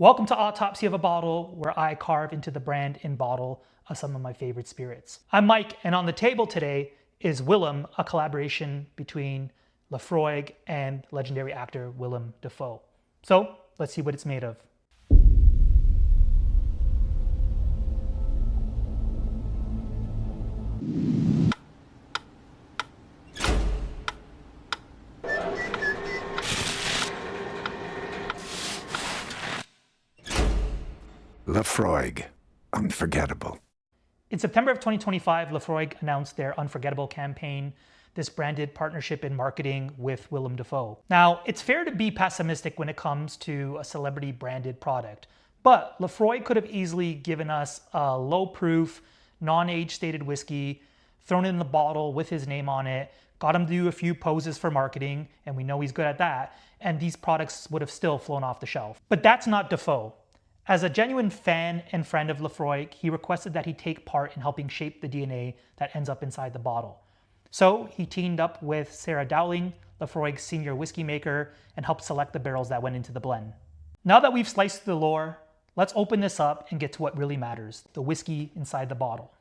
Welcome to Autopsy of a Bottle, where I carve into the brand and bottle of some of my favorite spirits. I'm Mike, and on the table today is Willem, a collaboration between Laphroaig and legendary actor Willem Dafoe. So let's see what it's made of. Laphroaig, unforgettable. In September of 2025, Laphroaig announced their Unforgettable campaign, this branded partnership in marketing with Willem Dafoe. Now, it's fair to be pessimistic when it comes to a celebrity branded product, but Laphroaig could have easily given us a low proof, non-age stated whiskey, thrown it in the bottle with his name on it, got him to do a few poses for marketing, and we know he's good at that, and these products would have still flown off the shelf. But that's not Dafoe. As a genuine fan and friend of Laphroaig, he requested that he take part in helping shape the DNA that ends up inside the bottle. So he teamed up with Sarah Dowling, Laphroaig's senior whiskey maker, and helped select the barrels that went into the blend. Now that we've sliced the lore, let's open this up and get to what really matters, the whiskey inside the bottle.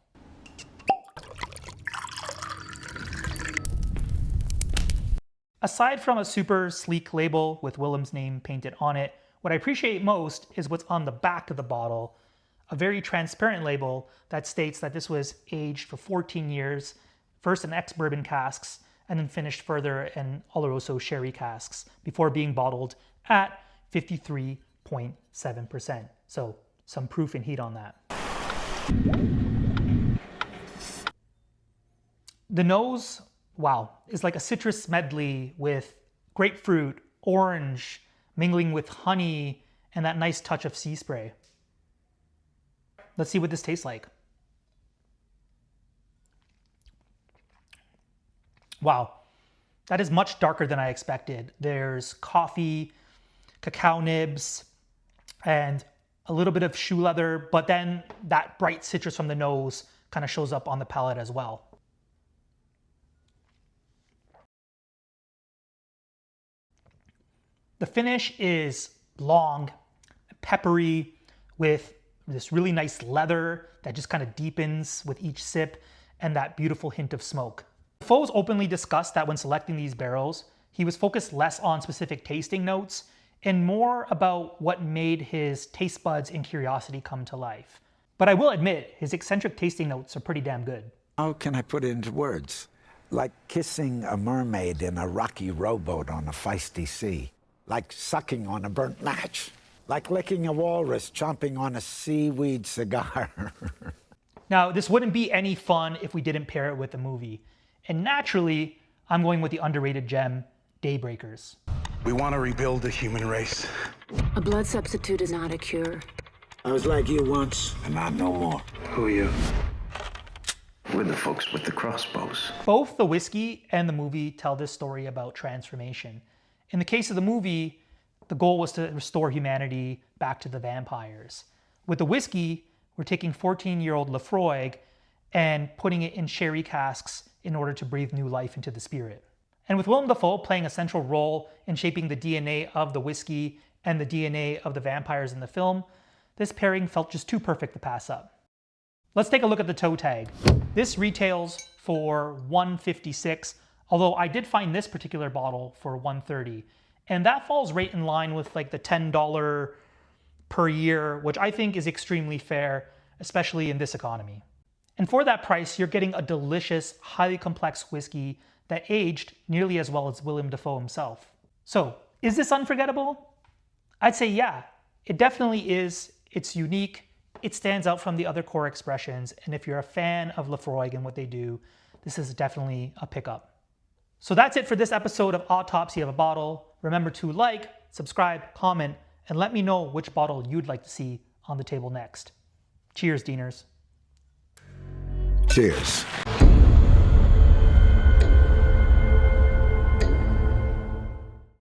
Aside from a super sleek label with Willem's name painted on it, what I appreciate most is what's on the back of the bottle, a very transparent label that states that this was aged for 14 years, first in ex-bourbon casks, and then finished further in Oloroso sherry casks before being bottled at 53.7%. So some proof and heat on that. The nose, wow, is like a citrus medley with grapefruit, orange, mingling with honey and that nice touch of sea spray. Let's see what this tastes like. Wow, that is much darker than I expected. There's coffee, cacao nibs, and a little bit of shoe leather, but then that bright citrus from the nose kind of shows up on the palate as well. The finish is long, peppery, with this really nice leather that just kind of deepens with each sip, and that beautiful hint of smoke. Dafoe's openly discussed that when selecting these barrels, he was focused less on specific tasting notes and more about what made his taste buds and curiosity come to life. But I will admit, his eccentric tasting notes are pretty damn good. How can I put it into words? Like kissing a mermaid in a rocky rowboat on a feisty sea. Like sucking on a burnt match. Like licking a walrus chomping on a seaweed cigar. Now, this wouldn't be any fun if we didn't pair it with a movie. And naturally, I'm going with the underrated gem, Daybreakers. We want to rebuild the human race. A blood substitute is not a cure. I was like you once, and not no more. Who are you? We're the folks with the crossbows. Both the whiskey and the movie tell this story about transformation. In the case of the movie, the goal was to restore humanity back to the vampires. With the whiskey, we're taking 14-year-old Laphroaig and putting it in sherry casks in order to breathe new life into the spirit. And with Willem Dafoe playing a central role in shaping the DNA of the whiskey and the DNA of the vampires in the film, this pairing felt just too perfect to pass up. Let's take a look at the toe tag. This retails for $156, although I did find this particular bottle for $130. And that falls right in line with like the $10 per year, which I think is extremely fair, especially in this economy. And for that price, you're getting a delicious, highly complex whiskey that aged nearly as well as Willem Dafoe himself. So, is this unforgettable? I'd say yeah, it definitely is. It's unique. It stands out from the other core expressions. And if you're a fan of Laphroaig and what they do, this is definitely a pickup. So that's it for this episode of Autopsy of a Bottle. Remember to like, subscribe, comment, and let me know which bottle you'd like to see on the table next. Cheers, Dieners. Cheers.